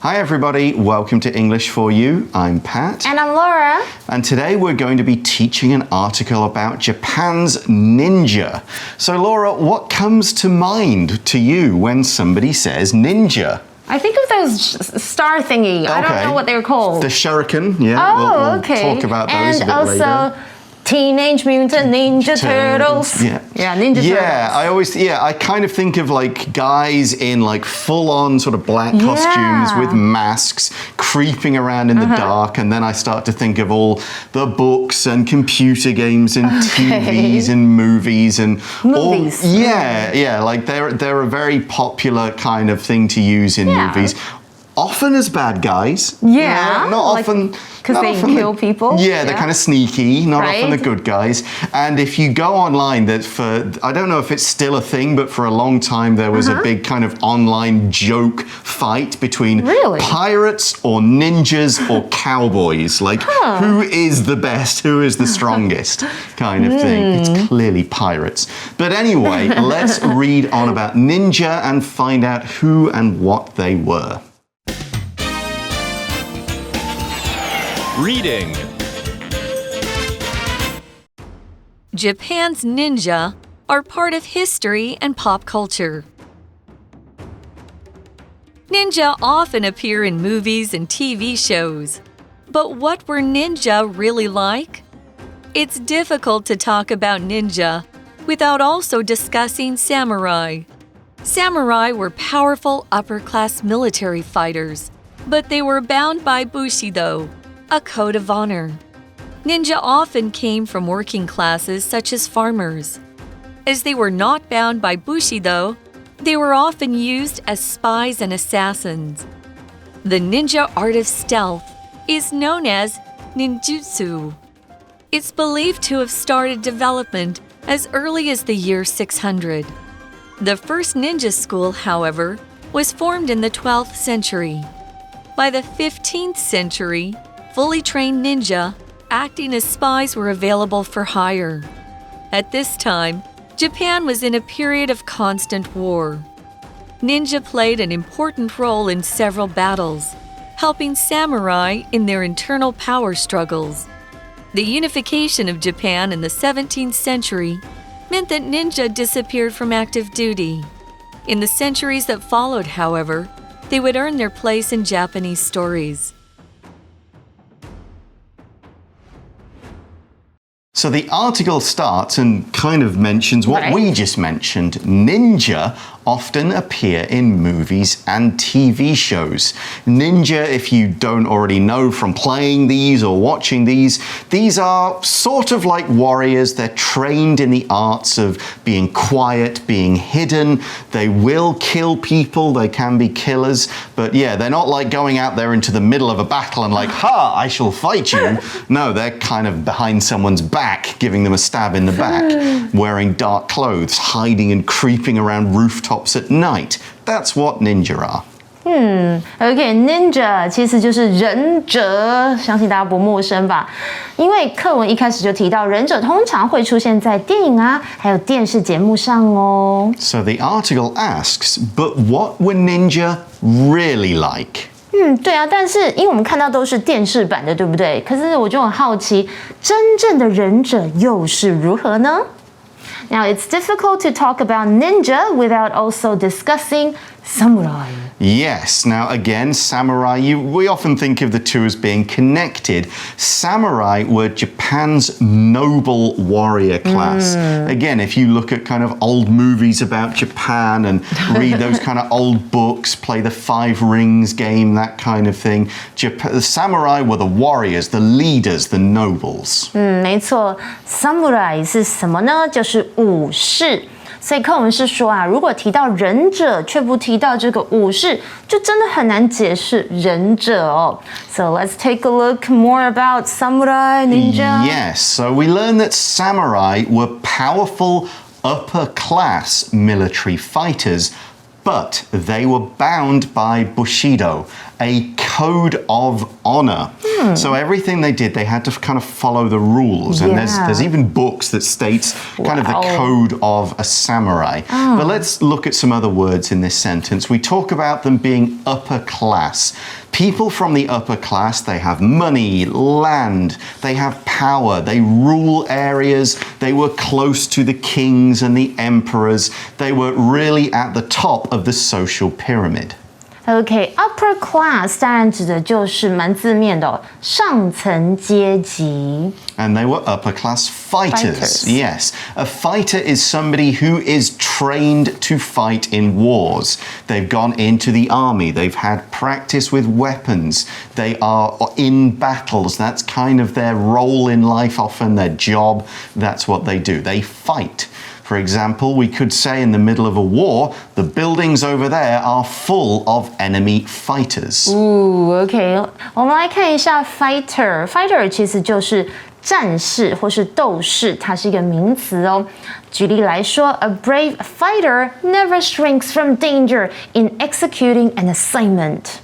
Hi everybody, welcome to English for You. I'm Pat. And I'm Laura. And today we're going to be teaching an article about Japan's ninja. So Laura, what comes to mind to you when somebody says ninja? I think of those star thingy. Okay. I don't know what they're called. The shuriken, yeah. Oh, we'll okay. talk about those a bit later. And also Teenage Mutant Ninja Turtles. Yeah, Ninja Turtles. I kind of think of like guys in like full-on sort of black costumes with masks creeping around in the dark, and then I start to think of all the books and computer games and TVs and movies and movies. Like they're a very popular kind of thing to use in movies. Often as bad guys. Yeah. Not often. Because they kill people. Yeah, they're kind of sneaky, not often the Right. good guys. And if you go online, I don't know if it's still a thing, but for a long time there was a big kind of online joke fight between pirates or ninjas or cowboys. Like, who is the best, who is the strongest kind of thing. It's clearly pirates. But anyway, let's read on about ninja and find out who and what they were. Reading. Japan's ninja are part of history and pop culture. Ninja often appear in movies and TV shows. But what were ninja really like? It's difficult to talk about ninja without also discussing samurai. Samurai were powerful upper-class military fighters, but they were bound by bushido, a code of honor. Ninja often came from working classes such as farmers. As they were not bound by bushido, they were often used as spies and assassins. The ninja art of stealth is known as Ninjutsu. It's believed to have started development as early as the year 600. The first ninja school, however, was formed in the 12th century. By the 15th century, fully trained ninja acting as spies were available for hire. At this time, Japan was in a period of constant war. Ninja played an important role in several battles, helping samurai in their internal power struggles. The unification of Japan in the 17th century meant that ninja disappeared from active duty. In the centuries that followed, however, they would earn their place in Japanese stories. So the article starts and kind of mentions what we just mentioned. Ninja often appear in movies and TV shows. Ninja, if you don't already know from playing these or watching these are sort of like warriors. They're trained in the arts of being quiet, being hidden. They will kill people. They can be killers. But yeah, they're not like going out there into the middle of a battle and like, ha, I shall fight you. No, they're kind of behind someone's back, giving them a stab in the back, wearing dark clothes, hiding and creeping around rooftops at night. That's what ninja are. Ninja 其实就是忍者，相信大家不陌生吧？因为课文一开始就提到，忍者通常会出现在电影啊，还有电视节目上哦。So the article asks, but what were ninja really like? 对啊，但是因为我们看到都是电视版的，对不对？可是我就很好奇，真正的忍者又是如何呢？ Now, it's difficult to talk about ninja without also discussing samurai. Yes. Now, again, samurai, we often think of the two as being connected. Samurai were Japan's noble warrior class. Again, if you look at kind of old movies about Japan and read those kind of old books, play the Five Rings game, that kind of thing, the samurai were the warriors, the leaders, the nobles. 没错 ，samurai 是什么呢？就是武士。所以课文是说啊，如果提到忍者却不提到这个武士，就真的很难解释忍者哦。So let's take a look more about samurai ninja. Yes, so we learn that samurai were powerful upper-class military fighters, but they were bound by bushido, a code of honor. So everything they did, they had to kind of follow the rules. And there's even books that states kind of the code of a samurai. But let's look at some other words in this sentence. We talk about them being upper class. People from the upper class, they have money, land, they have power, they rule areas, they were close to the kings and the emperors, they were really at the top of the social pyramid. OK, upper class 当然指的就是蛮字面的哦，上层阶级。And they were upper class fighters. Yes. A fighter is somebody who is trained to fight in wars. They've gone into the army. They've had practice with weapons. They are in battles. That's kind of their role in life, often their job. That's what they do. They fight. For example, we could say in the middle of a war, the buildings over there are full of enemy fighters. OK， 我们来看一下 fighter。fighter 其实就是战士或是斗士，它是一个名词哦。举例来说 ，A brave fighter never shrinks from danger in executing an assignment.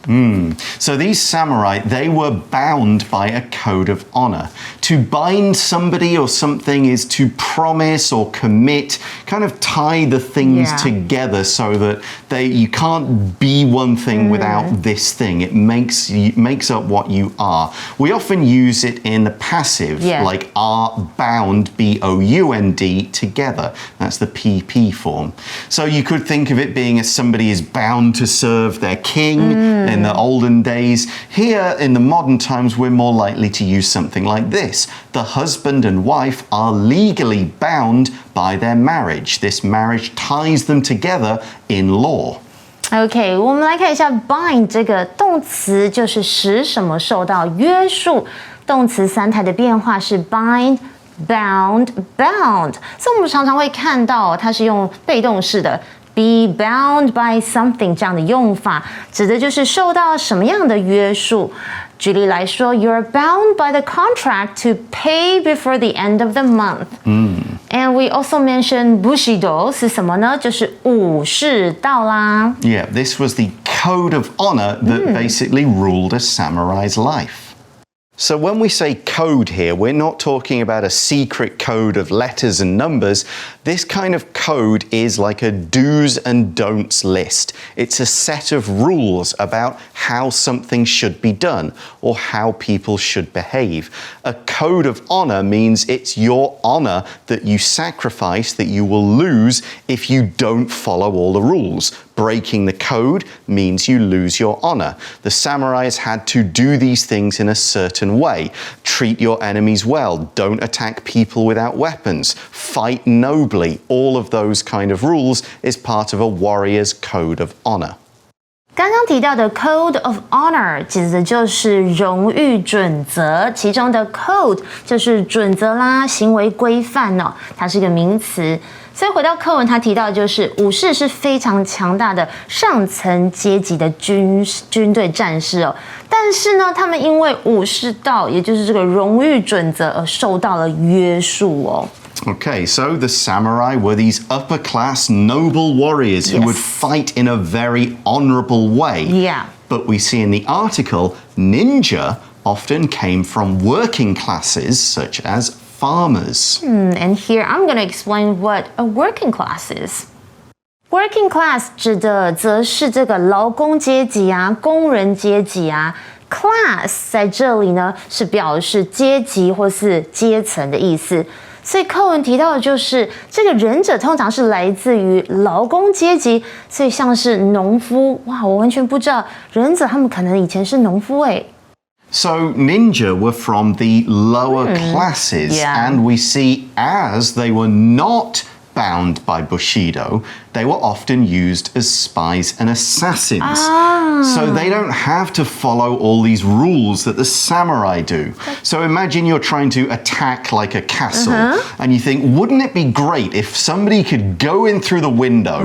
So these samurai, they were bound by a code of honor. To bind somebody or something is to promise or commit, kind of tie the things together so that you can't be one thing without this thing. It makes up what you are. We often use it in the passive, like are bound, B-O-U-N-D, together. That's the PP form. So you could think of it being as somebody is bound to serve their king in the olden days. Here in the modern times, we're more likely to use something like this. The husband and wife are legally bound by their marriage. This marriage ties them together in law. OK， 我们来看一下 bind 这个动词，就是使什么受到约束。动词三态的变化是 bind。Bound, bound， 所以我们常常会看到它是用被动式的 be bound by something 这样的用法，指的就是受到什么样的约束。举例来说 ，You're bound by the contract to pay before the end of the month. And we also mentioned bushido 是什么呢？就是武士道啦。Yeah, this was the code of honor that basically ruled a samurai's life. So when we say code here, we're not talking about a secret code of letters and numbers. This kind of code is like a do's and don'ts list. It's a set of rules about how something should be done or how people should behave. A code of honor means it's your honor that you sacrifice, that you will lose if you don't follow all the rules. Breaking the code means you lose your honor. The samurais had to do these things in a certain way. Treat your enemies well. Don't attack people without weapons. Fight nobly. All of those kind of rules is part of a warrior's code of honor. 刚刚提到的 Code of Honor 指的就是荣誉准则，其中的 Code 就是准则啦、行为规范哦，它是一个名词。所以回到课文，他提到就是武士是非常强大的上层阶级的军队战士哦，但是呢，他们因为武士道，也就是这个荣誉准则而受到了约束哦。Okay, so the samurai were these upper-class noble warriors who would fight in a very honorable way. Yeah. But we see in the article, ninja often came from working classes such as farmers. And here I'm going to explain what a working class is. Working class 指的则是这个劳工阶级啊、工人阶级啊。Class 在这里呢是表示阶级或是阶层的意思。所以课文提到的就是这个忍者通常是来自于劳工阶级，所以像是农夫，哇，我完全不知道忍者他们可能以前是农夫诶。So ninja were from the lower classes, and we see as they were not bound by Bushido, they were often used as spies and assassins. So they don't have to follow all these rules that the samurai do. So imagine you're trying to attack like a castle, and you think, wouldn't it be great if somebody could go in through the window,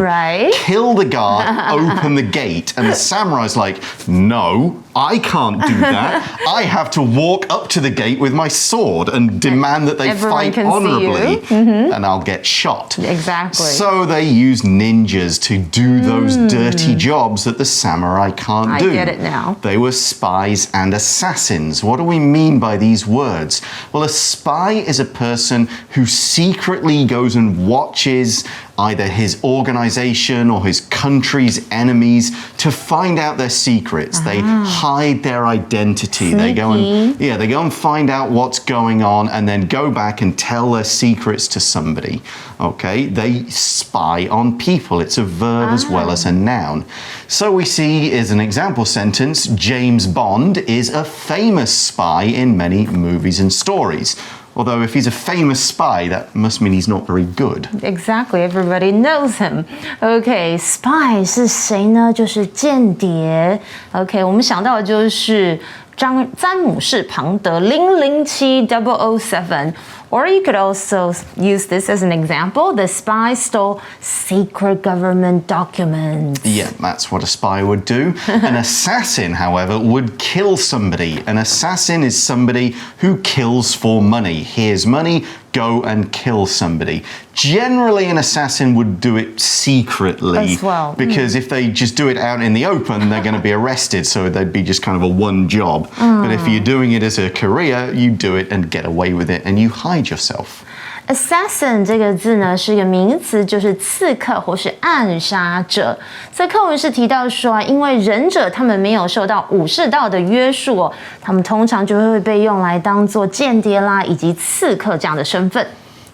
kill the guard, open the gate, and the samurai's like, no, I can't do that. I have to walk up to the gate with my sword and demand that they fight honorably, and I'll get shot. Exactly. So they use ninjas to do those dirty jobs that the samurai can't do. I get it now. They were spies and assassins. What do we mean by these words? Well, a spy is a person who secretly goes and watches either his organization or his country's enemies to find out their secrets. They hide their identity. Sneaky. They go and find out what's going on and then go back and tell their secrets to somebody. Okay, they spy on people. It's a verb as well as a noun. So we see as an example sentence, James Bond is a famous spy in many movies and stories. Although if he's a famous spy, that must mean he's not very good. Exactly, everybody knows him. Okay, spy 是谁呢？就是间谍。OK， 我们想到的就是詹姆士庞德007 007。Or you could also use this as an example. The spy stole secret government documents. Yeah, that's what a spy would do. An assassin, however, would kill somebody. An assassin is somebody who kills for money. Here's money, go and kill somebody. Generally, an assassin would do it secretly. As well. Because if they just do it out in the open, they're going to be arrested. So they'd be just kind of a one job. But if you're doing it as a career, you do it and get away with it and you hide yourself. Assassin 这个字呢是一个名词，就是刺客或是暗杀者。所以课文是提到说因为忍者他们没有受到武士道的约束他们通常就会被用来当作间谍啦，以及刺客这样的身份。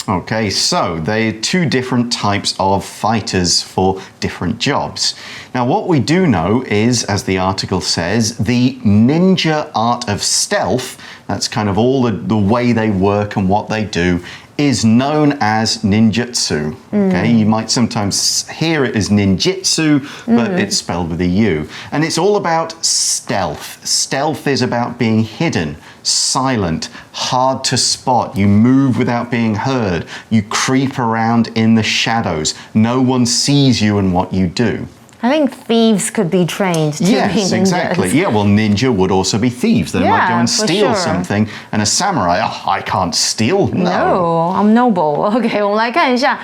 Okay, so they're two different types of fighters for different jobs. Now, what we do know is, as the article says, the ninja art of stealth, that's kind of all the way they work and what they do, is known as ninjutsu. Okay, you might sometimes hear it as ninjutsu, but it's spelled with a U. And it's all about stealth. Stealth is about being hidden, silent, hard to spot. You move without being heard. You creep around in the shadows. No one sees you and what you do. I think thieves could be trained to be ninjas. Exactly. Yeah, well, ninja would also be thieves. They might go and steal something. And a samurai, I can't steal. No, I'm noble. OK， 我们来看一下，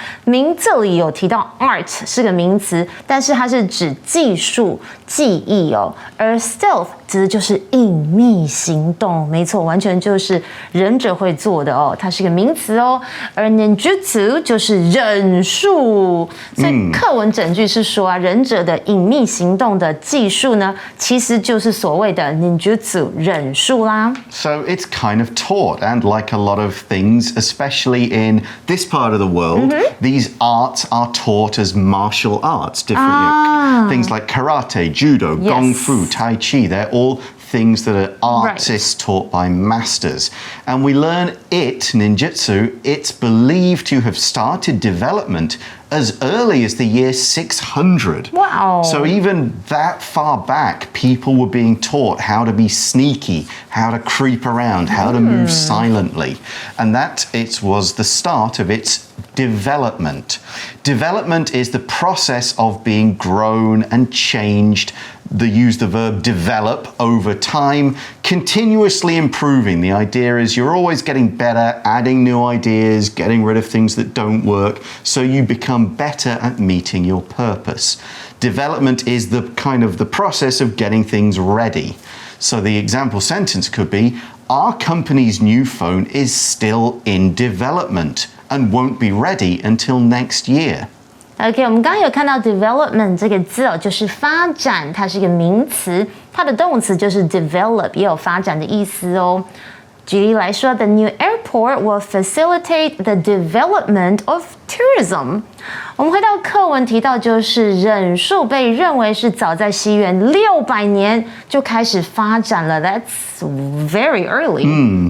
这里有提到 art 是个名词，但是它是指技术、技艺哦。而 stealth 指的就是隐秘行动，没错，完全就是忍者会做的哦，它是个名词哦。而 Ninjutsu 就是忍术，所以课文整句是说忍者的隐秘行动的技术呢，其实就是所谓的 Ninjutsu 忍术啦。So it's kind of taught, and like a lot of things, especially in this part of the world, these arts are taught as martial arts. Different things like karate, judo, gong fu, tai chi. They're all things that are artists taught by masters. And we learn ninjutsu, it's believed to have started development as early as the year 600. Wow. So even that far back, people were being taught how to be sneaky, how to creep around, how to move silently. And that was the start of its development. Development is the process of being grown and changed. They use the verb develop over time, continuously improving. The idea is you're always getting better, adding new ideas, getting rid of things that don't work, so you become better at meeting your purpose. Development is the process of getting things ready. So the example sentence could be, our company's new phone is still in development and won't be ready until next year. OK， 我们刚刚有看到 development 这个字哦，就是发展，它是一个名词，它的动词就是 develop， 也有发展的意思哦。举例来说 ，the new airport will facilitate the development of tourism。我们回到课文提到，就是忍术被认为是早在西元600年就开始发展了。That's very early.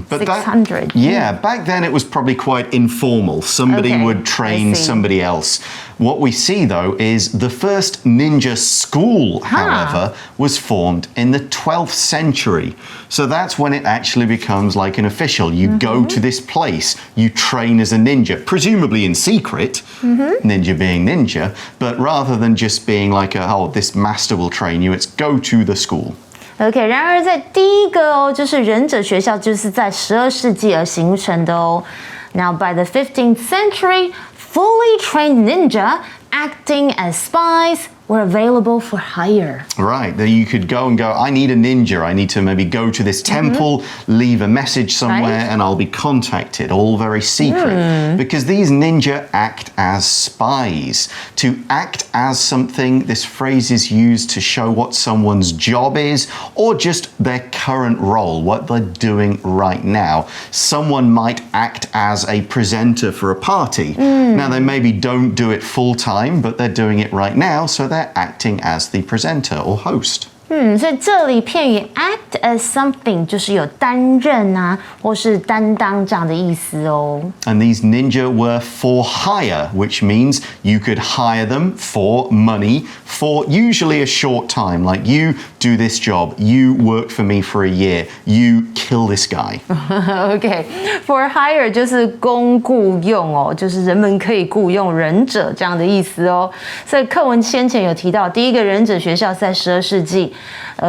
600. Yeah, back then it was probably quite informal. Somebody would train somebody else. What we see, though, is the first ninja school, however, was formed in the 12th century. So that's when it actually becomes like an official. You go to this place, you train as a ninja, presumably in secret, ninja being ninja, but rather than just being like this master will train you, it's go to the school. OK， 然而在第一个就是忍者学校就是在12世纪而形成的哦。Now by the 15th century, fully trained ninja acting as spies were available for hire. Right, that you could go and go, I need a ninja. I need to maybe go to this temple, leave a message somewhere, and I'll be contacted, all very secret. Because these ninja act as spies. To act as something, this phrase is used to show what someone's job is or just their current role, what they're doing right now. Someone might act as a presenter for a party. Now, they maybe don't do it full time, but they're doing it right now, so they're acting as the presenter or host. 所以这里片语 act as something 就是有担任啊，或是担当这样的意思哦。And these ninja were for hire, which means you could hire them for money for usually a short time. Like you do this job, you work for me for a year, you kill this guy. OK, for hire 就是供雇用哦，就是人们可以雇用忍者这样的意思哦。所以课文先前有提到，第一个忍者学校是在12世纪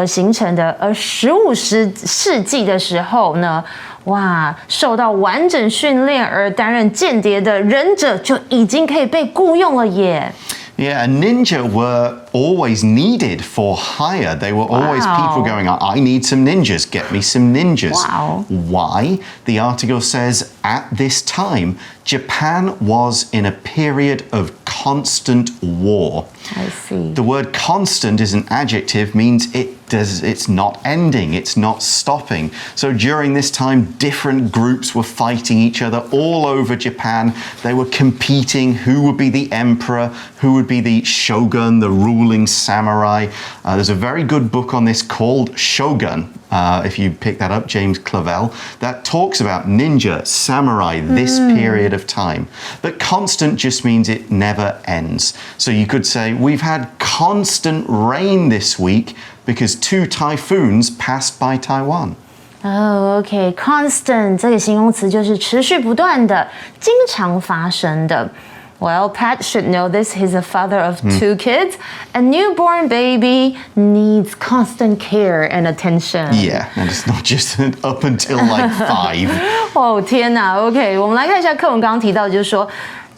形成的，而15世纪的时候呢，哇，受到完整训练而担任间谍的忍者就已经可以被雇用了耶。Yeah, and ninja were always needed for hire. They were always people going, I need some ninjas, get me some ninjas. Wow. Why? The article says, at this time, Japan was in a period of constant war. I see. The word constant is an adjective, means it's not ending, it's not stopping. So during this time, different groups were fighting each other all over Japan. They were competing who would be the emperor, who would be the shogun, the ruling samurai. There's a very good book on this called Shogun. If you pick that up, James Clavell, that talks about ninja, samurai, this period of time. But constant just means it never ends. So you could say, we've had constant rain this week because 2 typhoons passed by Taiwan. OK, constant 这个形容词就是持续不断的、经常发生的。Well, Pat should know this. He's a father of 2 kids. A newborn baby needs constant care and attention. Yeah, and it's not just up until like 5. 哦天哪 ！OK， 我们来看一下课文刚刚提到，就是说，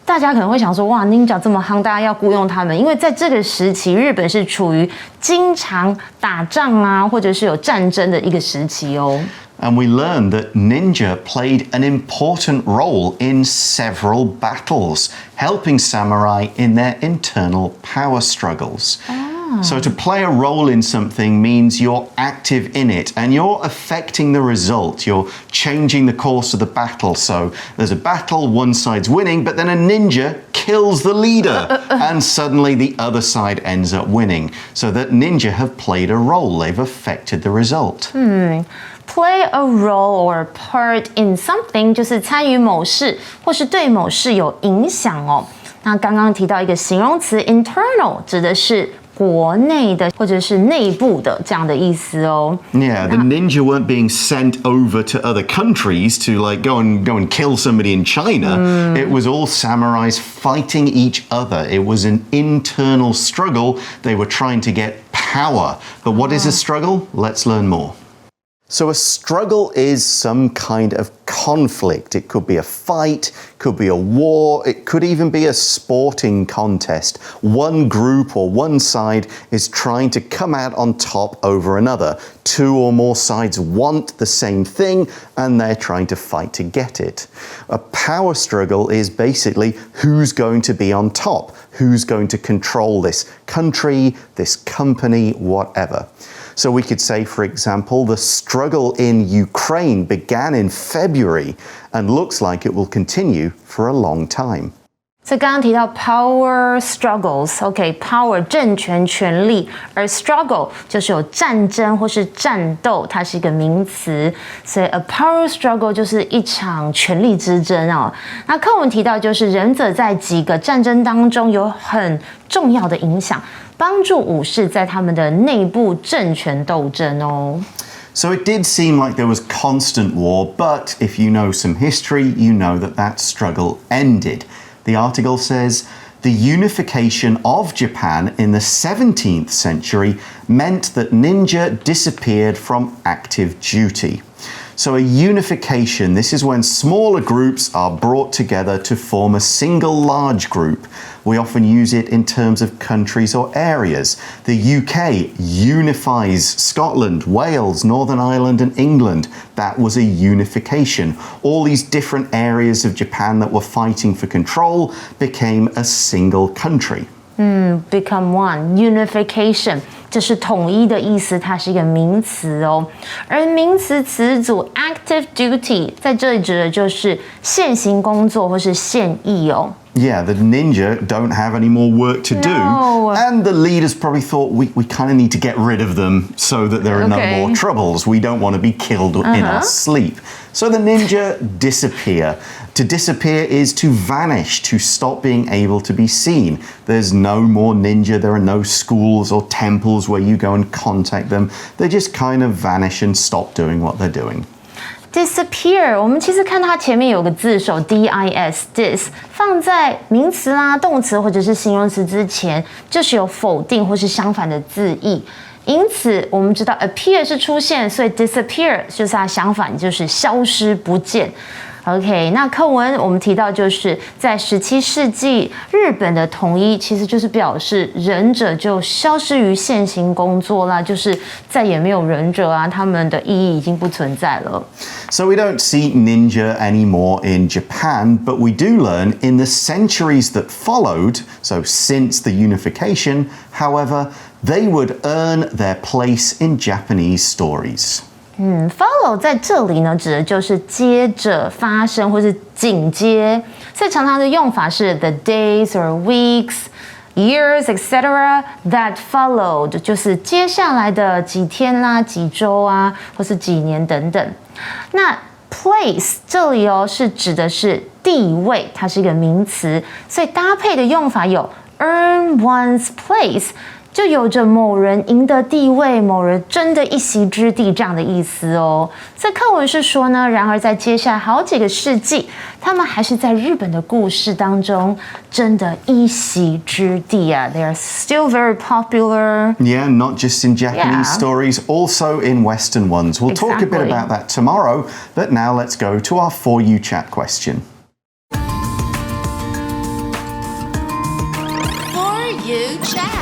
大家可能会想说，哇 ，Ninja 这么夯，大家要雇佣他们，因为在这个时期，日本是处于经常打仗啊，或者是有战争的一个时期哦。And we learned that ninja played an important role in several battles, helping samurai in their internal power struggles. So to play a role in something means you're active in it and you're affecting the result. You're changing the course of the battle. So there's a battle, one side's winning, but then a ninja kills the leader and suddenly the other side ends up winning. So that ninja have played a role. They've affected the result. Play a role or part in something 就是参与某事或是对某事有影响哦。那刚刚提到一个形容词 internal 指的是国内的或者是内部的这样的意思哦。Yeah, the ninja weren't being sent over to other countries to like go and kill somebody in China. It was all samurais fighting each other. It was an internal struggle. They were trying to get power. But what is a struggle? Let's learn more. So a struggle is some kind of conflict. It could be a fight, could be a war, it could even be a sporting contest. One group or one side is trying to come out on top over another. 2 or more sides want the same thing and they're trying to fight to get it. A power struggle is basically who's going to be on top, who's going to control this country, this company, whatever. So we could say, for example, the struggle in Ukraine began in February and looks like it will continue for a long time. 所以刚刚提到 power struggles，OK，power 政权权力，而 struggle 就是有战争或是战斗，它是一个名词，所以 a power struggle 就是一场权力之争哦。那课文提到就是忍者在几个战争当中有很重要的影响，帮助武士在他们的内部政权斗争哦。So it did seem like there was constant war, but if you know some history, you know that struggle ended. The article says, the unification of Japan in the 17th century meant that ninja disappeared from active duty. So a unification, this is when smaller groups are brought together to form a single large group. We often use it in terms of countries or areas. The UK unifies Scotland, Wales, Northern Ireland, and England. That was a unification. All these different areas of Japan that were fighting for control became a single country. Become one, unification. 这是统一的意思，它是一个名词哦。而名词词组 active duty 在这里指的就是现行工作或是现役哦。Yeah, the ninja don't have any more work to do. And the leaders probably thought we kind of need to get rid of them so that there are no more troubles. We don't want to be killed in our sleep. So the ninja disappear. To disappear is to vanish, to stop being able to be seen. There's no more ninja. There are no schools or temples where you go and contact them. They just kind of vanish and stop doing what they're doing. Disappear， 我们其实看到它前面有个字首 dis， 放在名词啦、动词或者是形容词之前，就是有否定或是相反的字义。因此，我们知道 appear 是出现，所以 disappear 就是它相反，就是消失不见。OK， 那课文我们提到就是在17世纪日本的统一，其实就是表示忍者就消失于现行工作啦，就是再也没有忍者啊，他们的意义已经不存在了。So we don't see ninja anymore in Japan, but we do learn in the centuries that followed, so since the unification, however, they would earn their place in Japanese stories. Follow 在这里呢，指的就是接着发生或是紧接，所以常常的用法是 the days or weeks、years, etc. that followed， 就是接下来的几天啦、几周啊，或是几年等等。那 place 这里哦，是指的是地位，它是一个名词，所以搭配的用法有 earn one's place。就有着某人赢得地位、某人争得一席之地这样的意思哦。所以课文是说呢，然而在接下来好几个世纪，他们还是在日本的故事当中争得一席之地啊。They are still very popular. Yeah, not just in Japanese stories, also in Western ones. We'll talk a bit about that tomorrow, but now let's go to our For You Chat question. For You Chat.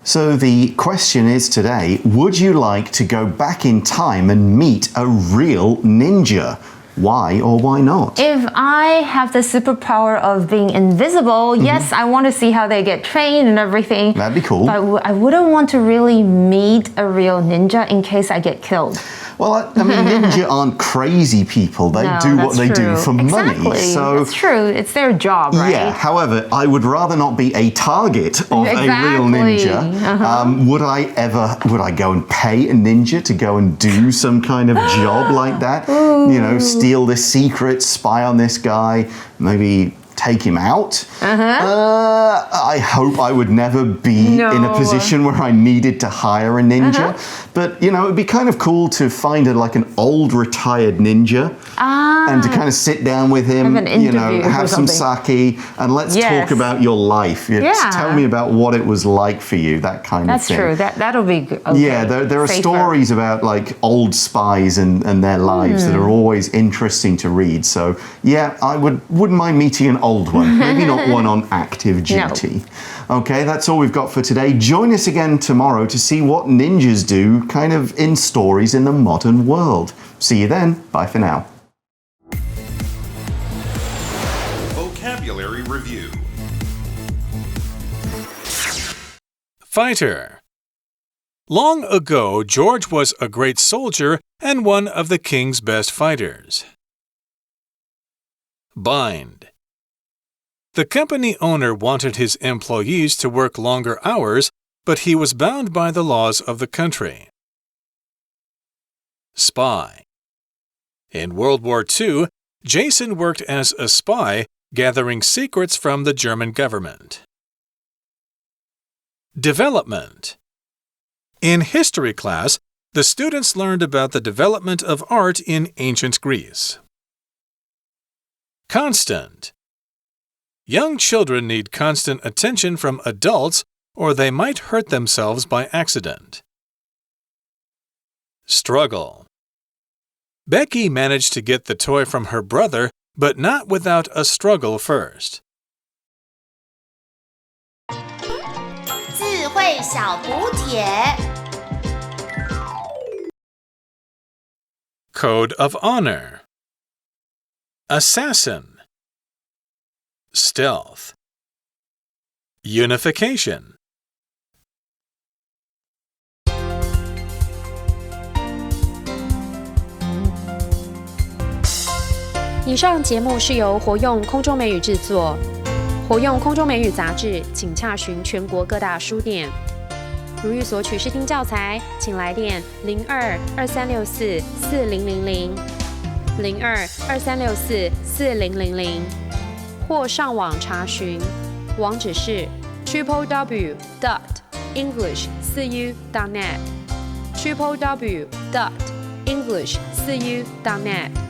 So the question is today, would you like to go back in time and meet a real ninja? Why or why not? If I have the superpower of being invisible, yes, I want to see how they get trained and everything. That'd be cool. But I wouldn't want to really meet a real ninja in case I get killed. Well, I mean, ninja aren't crazy people. They do what they do for money. So that's true. It's their job, right? Yeah. However, I would rather not be a target of a real ninja. Would I go and pay a ninja to go and do some kind of job like that? You know, steal this secret, spy on this guy, maybe take him out. I hope I would never be in a position where I needed to hire a ninja. But, you know, it'd be kind of cool to find an old retired ninja and to kind of sit down with him, you know, have some sake and let's talk about your life. Tell me about what it was like for you, that kind of thing. That's true. That'll be good. Okay. Yeah, there are stories about old spies and their lives that are always interesting to read. So, yeah, I wouldn't mind meeting an old one, maybe not one on active duty. Okay, that's all we've got for today. Join us again tomorrow to see what ninjas do kind of in stories in the modern world. See you then. Bye for now. Vocabulary Review. Fighter. Long ago, George was a great soldier and one of the king's best fighters. Bind. The company owner wanted his employees to work longer hours, but he was bound by the laws of the country. Spy. In World War II, Jason worked as a spy, gathering secrets from the German government. Development. In history class, the students learned about the development of art in ancient Greece. Constant. Young children need constant attention from adults or they might hurt themselves by accident. Struggle. Becky managed to get the toy from her brother, but not without a struggle first. 智慧小补帖 Code of Honor. Assassin. Stealth. Unification. 以上节目是由活用空中美语制作，活用空中美语杂志，请洽询全国各大书店。如欲索取试听教材，请来电02-2364-4000 02-2364-4000，或上网查询，网址是 www.english4u.net www.english4u.net